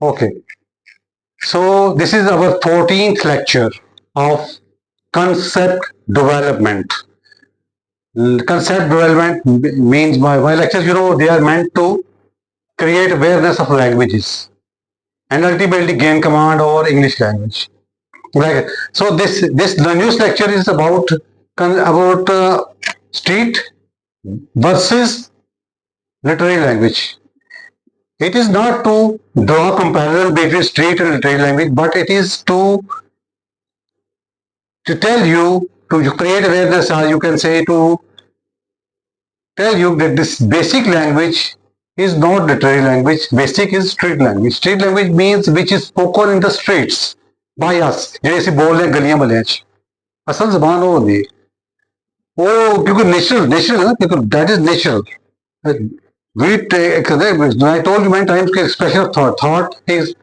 Okay, so this is our 14th lecture of concept development. Concept development means my lectures, they are meant to create awareness of languages and ultimately gain command over English language. Right. So this the news lecture is about street versus literary language. It is not to draw comparison between street and literary language, but it is to tell you to create awareness, or you can say to tell you that this basic language is not literary language. Basic is street language. Street language means which is spoken in the streets by us. ਜਿਹੜੇ ਅਸੀਂ ਬੋਲਦੇ ਹਾਂ ਗਲੀਆਂ ਮਹੱਲਿਆਂ 'ਚ ਅਸਲ ਜ਼ਬਾਨ ਉਹ ਹੁੰਦੀ ਹੈ ਉਹ ਕਿਉਂਕਿ ਨੇਚਰਲ ਹੈ ਨਾ ਕਿਉਂਕਿ that is natural. I told you many times कि expression of thought is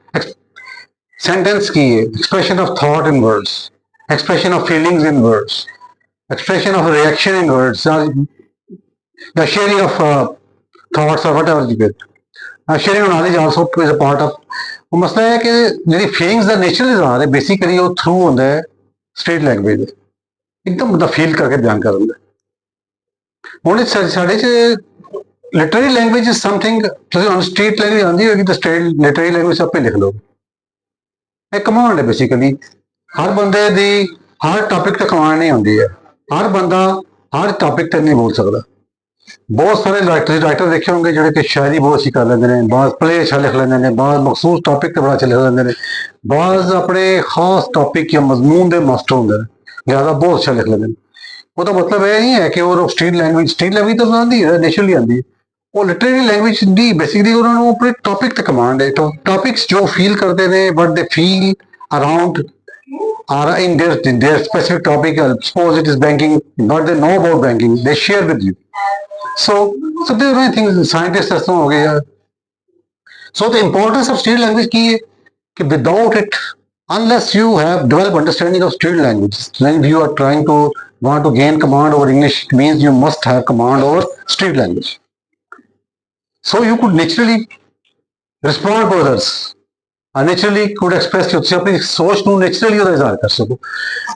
sentence की है expression of thought in words, expression of feelings in words, expression of reaction in words, the sharing of thoughts or whatever you get. Sharing of knowledge also is a part of. वो मसला है कि ਜਿਹੜੀ feelings ਦਾ nature ਇਜ਼ਹਾਰ ਹੈ basically ਉਹ through ਹੁੰਦਾ ਹੈ ਸਟੇਟ ਲੈਂਗੁਏਜ ਦੇ ਇੱਕਦਮ ਬੰਦਾ ਫੀਲ ਕਰਕੇ ਬਿਆਨ ਕਰ ਦਿੰਦਾ ਹੁਣ ਸਾਡੇ 'ਚ ਲਿਟਰਰੀ ਲੈਂਗੁਏਜ ਇਜ਼ ਸਮਥਿੰਗ ਤੁਸੀਂ ਹੁਣ ਸਟੇਟ ਲੈਂਗੁਏਜ ਆਉਂਦੀ ਹੋਏਗੀ ਤਾਂ ਸਟੇਟ ਲਿਟਰਰੀ ਲੈਂਗੁਏਜ ਆਪੇ ਲਿਖ ਲਓ ਇਹ ਕਮਾਂਡ ਹੈ ਬੇਸਿਕਲੀ ਹਰ ਬੰਦੇ ਦੀ ਹਰ ਟੌਪਿਕ ਤੇ ਕਮਾਂਡ ਨਹੀਂ ਹੁੰਦੀ ਹੈ ਹਰ ਬੰਦਾ ਹਰ ਟੌਪਿਕ ਤੇ ਨਹੀਂ ਬੋਲ ਸਕਦਾ ਬਹੁਤ ਸਾਰੇ ਰਾਈਟਰ ਦੇਖੇ ਹੋਣਗੇ ਜਿਹੜੇ ਕਿ ਸ਼ਾਇਰੀ ਬਹੁਤ ਅੱਛੀ ਕਰ ਲੈਂਦੇ ਨੇ ਬਾਜ਼ ਪਲੇ ਅੱਛਾ ਲਿਖ ਲੈਂਦੇ ਨੇ ਬਾਜ਼ ਮਖਸੂਸ ਟੌਪਿਕ ਤੇ ਬੜਾ ਅੱਛਾ ਲਿਖ ਲੈਂਦੇ ਨੇ ਬਾਜ਼ ਆਪਣੇ ਖਾਸ ਟੌਪਿਕ ਜਾਂ ਮਜ਼ਮੂਨ ਦੇ ਮਾਸਟਰ ਹੁੰਦੇ ਨੇ ਜ਼ਿਆਦਾ ਬਹੁਤ ਅੱਛਾ ਲਿਖ ਲੈਂਦੇ ਨੇ ਉਹਦਾ ਮਤਲਬ ਇਹ ਨਹੀਂ ਹੈ ਕਿ ਉਹ ਸਟੇਟ ਲੈਂਗੁਏਜ ਤਾਂ ਆਉਂਦੀ ਹੈ ਨੈਚੁਰਲੀ ਆਉਂਦੀ ਹੈ ਉਹ ਲਿਟਰੇਰੀ ਲੈਂਗੁਏਜ ਦੀ ਬੇਸਿਕਲੀ ਉਹਨਾਂ ਨੂੰ ਆਪਣੇ ਟੌਪਿਕ ਤੇ ਕਮਾਂਡ ਹੈ ਟੌਪਿਕਸ ਜੋ ਫੀਲ ਕਰਦੇ ਨੇ ਬਟ ਦੇ feel around are in their specific topic. Suppose it is banking, but they know about banking. They share with you. So there are many things. Scientists ऐसा हो गया. So the importance of street language की है कि without it, unless you have developed understanding of street language, when you are trying to want to gain command over English, it means you must have command over street language. So you could naturally respond to others. Naturally could express ਤੁਸੀਂ ਆਪਣੀ ਸੋਚ ਨੂੰ naturally ਉਹਦਾ ਇਜ਼ਹਾਰ ਕਰ ਸਕੋ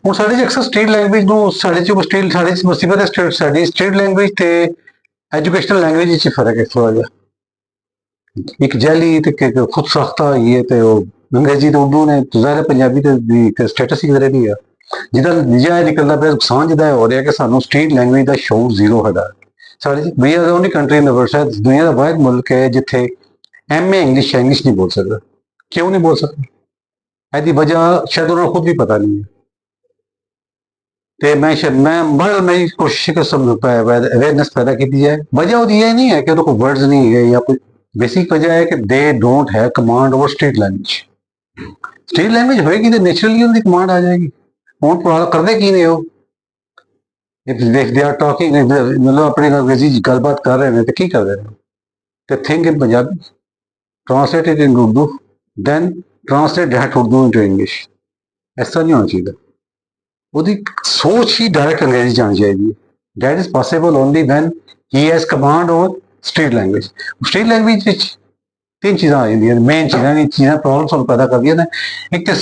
ਹੁਣ ਸਾਡੇ 'ਚ ਅਕਸਰ ਸਟੇਟ ਲੈਂਗੁਏਜ ਨੂੰ ਸਾਡੇ 'ਚ ਮੁਸੀਬਤ ਹੈ ਸਾਡੀ ਸਟੇਟ ਲੈਂਗੁਏਜ ਤੇ ਐਜੂਕੇਸ਼ਨਲ ਲੈਂਗੁਏਜ ਵਿੱਚ ਫਰਕ ਹੈ ਥੋੜ੍ਹਾ ਜਿਹਾ ਇੱਕ ਜੈਲੀ ਤੇ ਖੁਦ ਸਾਖਤਾ ਹੈਗੀ ਹੈ ਤੇ ਉਹ ਅੰਗਰੇਜ਼ੀ ਤੇ ਉਰਦੂ ਨੇ ਜ਼ਾਹਿਰ ਪੰਜਾਬੀ ਤੇ ਸਟੇਟਸ ਹੀ ਕਿਧਰੇ ਨਹੀਂ ਆ ਜਿਹਦਾ ਨਤੀਜਾ ਇਹ ਨਿਕਲਦਾ ਪਿਆ ਨੁਕਸਾਨ ਜਿਹਦਾ ਹੋ ਰਿਹਾ ਕਿ ਸਾਨੂੰ ਸਟੇਟ ਲੈਂਗੁਏਜ ਦਾ ਸ਼ੌਕ ਜ਼ੀਰੋ ਹੈਗਾ ਸਾਡੇ we are only country in the world ਸ਼ਾਇਦ ਦੁਨੀਆ ਦਾ ਵਾਹਿਦ ਮੁਲਕ ਹੈ ਜਿੱਥੇ ਐਮਏ ਇੰਗਲਿਸ਼ ਨਹੀਂ ਬੋਲ ਸਕਦਾ क्यों नहीं बोल सकते ऐसी वजह शायद उन्हें खुद भी पता नहीं है मैं कोशिश अवेयरनेस पैदा की जाए वजह वो ये नहीं है कि उनको वर्ड्स नहीं है या कोई बेसिक वजह है कि they don't have command over state language होएगी तो नेचुरली उनकी कमांड आ जाएगी हूँ करते की नहीं हो दे आर टॉकिंग मतलब अपनी अंग्रेजी गलबात कर रहे हैं तो की कर रहे हैं तो think in Punjabi translate it in Urdu then translate that Urdu into English. ऐसा नहीं होना चाहिए ਉਹਦੀ ਸੋਚ ਹੀ ਡਾਇਰੈਕਟ ਅੰਗਰੇਜ਼ੀ ਜਾਣੀ ਚਾਹੀਦੀ ਹੈ that is possible only when he has command over street language street language ਵਿੱਚ ਤਿੰਨ ਚੀਜ਼ਾਂ ਆ ਜਾਂਦੀਆਂ ਮੇਨ ਚੀਜ਼ਾਂ ਪ੍ਰੋਬਲਮ ਸੋਲਵ ਪੈਦਾ ਕਰਦੀਆਂ ਨੇ ਇੱਕ ਤੇ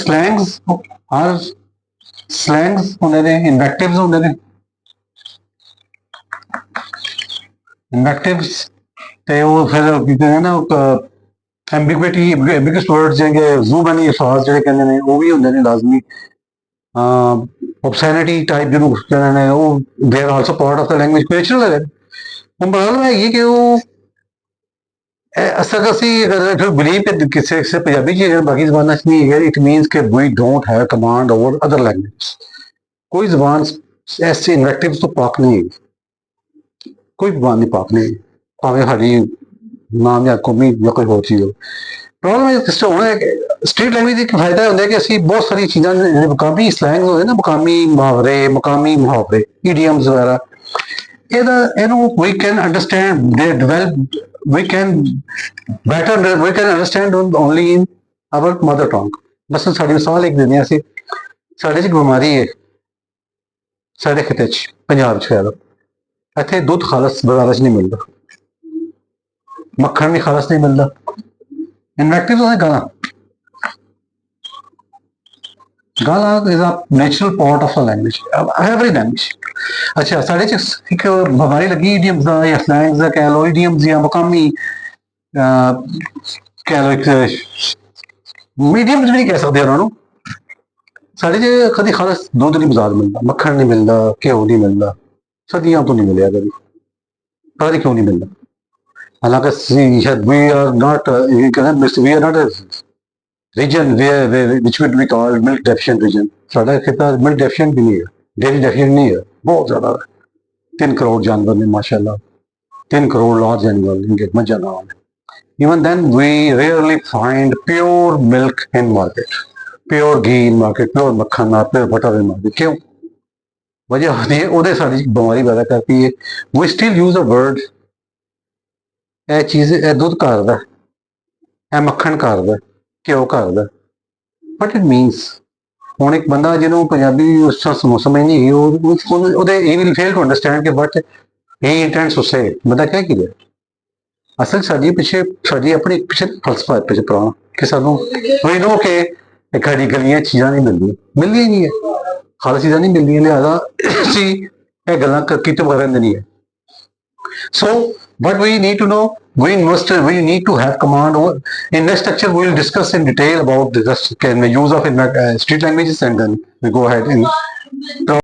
ਸਲੈਂਗਸ ਹੁੰਦੇ ਨੇ ਇਨਵੈਕਟਿਵਸ ਹੁੰਦੇ ਨੇ ਇਨਵੈਕਟਿਵਸ ਤੇ ਉਹ ਫਿਰ ਕੀ ਕਹਿੰਦੇ ਨਾ ਐਂਬੀਗੁਇਟੀ ਐਂਬੀਗਸ ਵਰਡਸ ਜਿਹੜੇ ਜ਼ੂਬਾਨੀ ਅਲਫਾਜ਼ ਜਿਹੜੇ ਕਹਿੰਦੇ ਨੇ ਉਹ ਵੀ ਹੁੰਦੇ ਨੇ ਲਾਜ਼ਮੀ obscenity टाइप ਜਿਹਨੂੰ ਕਹਿੰਦੇ ਨੇ ਉਹ they are also part of the language natural ਹੈ ਹੁਣ ਪ੍ਰੋਬਲਮ ਹੈਗੀ ਕਿ ਉਹ ਅਸਲ ਅਸੀਂ ਅਗਰ ਬਿਲੀਵ ਕਿ ਕਿਸੇ ਪੰਜਾਬੀ ਚ ਬਾਕੀ ਜ਼ਬਾਨਾਂ ਚ ਨਹੀਂ ਹੈ ਇਟ ਮੀਨਸ ਕਿ we don't have command over other language ਕੋਈ ਜ਼ਬਾਨ ਐਸੇ ਇਨਵੈਕਟਿਵਸ ਤੋਂ ਪਾਕ ਨਹੀਂ ਹੈ ਕੋਈ ਜ਼ਬਾਨ ਨਹੀਂ ਪਾਕ ਨਹੀਂ ਭਾਵੇਂ ਸਾਡੀ ਨਾਮ ਜਾਂ ਕੌਮੀ ਜਾਂ ਕੋਈ ਹੋਰ ਚੀਜ਼ ਹੋ ਪ੍ਰੋਬਲਮ ਇਹ ਸਿਸਟਮ ਹੋਣਾ ਹੈ ਕਿ ਸਟਰੀਟ ਲੈਂਗੁਏਜ ਦਾ ਫਾਇਦਾ ਹੁੰਦਾ ਕਿ ਅਸੀਂ ਬਹੁਤ ਸਾਰੀ ਚੀਜ਼ਾਂ ਜਿਹੜੇ ਮੁਕਾਮੀ ਸਲੈਂਗ ਹੁੰਦੇ ਨਾ ਮੁਕਾਮੀ ਮੁਹਾਵਰੇ ਈਡੀਅਮਸ ਵਗੈਰਾ ਇਹਨੂੰ ਵੀ ਕੈਨ ਅੰਡਰਸਟੈਂਡ ਦੇ develop we can understand only in our mother tongue ਬਸ ਸਾਡੀ ਮਿਸਾਲ ਇੱਕ ਦਿੰਦੇ ਅਸੀਂ ਸਾਡੇ 'ਚ ਬਿਮਾਰੀ ਹੈ ਸਾਡੇ ਖਿੱਤੇ 'ਚ ਪੰਜਾਬ 'ਚ ਖੈਰ ਇੱਥੇ ਦੁੱਧ ਖਾਲਸ ਬਾਜ਼ਾਰਾਂ 'ਚ ਨਹੀਂ ਮਿਲਦਾ ਮੱਖਣ ਵੀ ਖਾਲਸ ਨਹੀਂ ਮਿਲਦਾ ਇਨਵੈਕਟਿਵ ਉਹਨੇ ਗਾਣਾ ਗਾਲਾਂ is a natural part of a language, every language. ਅੱਛਾ, ਸਾਡੇ ਚ ਇੱਕ ਬਿਮਾਰੀ ਲੱਗੀ ਇਡੀਅਮਸ ਦਾ ਜਾਂ ਸਲੈਂਗਸ ਦਾ, ਕਹਿ ਲਓ ਇਡੀਅਮਸ ਜਾਂ ਮਕਾਮੀ, ਕਹਿ ਲਓ ਇੱਕ ਮੀਡੀਅਮਸ ਵੀ ਨਹੀਂ ਕਹਿ ਸਕਦੇ ਉਹਨਾਂ ਨੂੰ। ਸਾਡੇ ਚ ਕਦੀ ਖਾਲਸ ਦੁੱਧ ਨਹੀਂ ਬਾਜ਼ਾਰ ਮਿਲਦਾ, ਮੱਖਣ ਨਹੀਂ ਮਿਲਦਾ, ਘਿਓ ਨਹੀਂ ਮਿਲਦਾ, ਸਦੀਆਂ ਤੋਂ ਨਹੀਂ ਮਿਲਿਆ ਕਦੀ, ਪਤਾ ਨਹੀਂ ਕਿਉਂ ਨਹੀਂ ਮਿਲਦਾ। ਹਾਲਾਂਕਿ ਸ਼ਾਇਦ we are not, we are not region which would be called milk deficient region, ਸਾਡਾ ਖਿੱਤਾ ਮਿਲਕ ਡੈਫੀਸ਼ੀਐਂਟ ਵੀ ਨਹੀਂ ਹੈ, ਡੇਰੀ ਡੈਫੀਸ਼ੀਐਂਟ ਨਹੀਂ ਹੈ, ਬਹੁਤ ਜ਼ਿਆਦਾ ਹੈ। 3 ਕਰੋੜ ਜਾਨਵਰ ਨੇ ਮਾਸ਼ਾਅੱਲਾ, 3 ਕਰੋੜ ਲਾਰਜ ਐਨੀਮਲ ਇਨਕੇ ਮੱਝਾਂ ਗਾਵਾਂ ਨੇ। Even then we rarely find pure milk in market, pure ghee in market, pure ਮੱਖਣ pure butter in market। ਕਿਉਂ? ਵਜ੍ਹਾ ਹੁੰਦੀ ਹੈ ਉਹਦੇ ਸਾਡੀ ਬਿਮਾਰੀ ਪੈਦਾ ਕਰਤੀ ਹੈ। We still use a word, ਇਹ ਚੀਜ਼, ਇਹ ਦੁੱਧ ਘਰ ਦਾ, ਇਹ ਮੱਖਣ ਘਰ ਦਾ, ਘਿਓ ਘਰ ਦਾ, ਬਟ ਇਟ ਮੀਨਸ। ਹੁਣ ਇੱਕ ਬੰਦਾ ਜਿਹਨੂੰ ਪੰਜਾਬੀ ਉਸ ਸਮਝ ਨਹੀਂ ਹੈਗੀ, ਉਹਦੇ he will fail to understand ਕਿ ਵਟ ਹੀ ਇੰਟੈਂਡਸ ਟੂ ਸੇ, ਬੰਦਾ ਕਹਿ ਕੀ ਰਿਹਾ। ਅਸਲ ਸਾਡੀ ਪਿੱਛੇ ਸਾਡੀ ਆਪਣੀ ਪਿੱਛੇ ਫਲਸਫਾ ਪਿੱਛੇ ਪੁਰਾਣਾ ਕਿ ਸਾਨੂੰ ਵੀ ਨੋ ਕਿ ਸਾਡੀ ਗਲੀਆਂ ਚੀਜ਼ਾਂ ਨਹੀਂ ਮਿਲਦੀਆਂ ਹੀ ਨਹੀਂ ਹੈ, ਖਾਲਸ ਚੀਜ਼ਾਂ ਨਹੀਂ ਮਿਲਦੀਆਂ, ਲਿਹਾਜ਼ਾ ਅਸੀਂ ਇਹ ਗੱਲਾਂ ਕੀਤੇ ਬਗੈਰ ਨਹੀਂ ਹੈ। So what we need to know, we need to have command over. In next lecture we will discuss in detail about the use of street languages, and then we go ahead and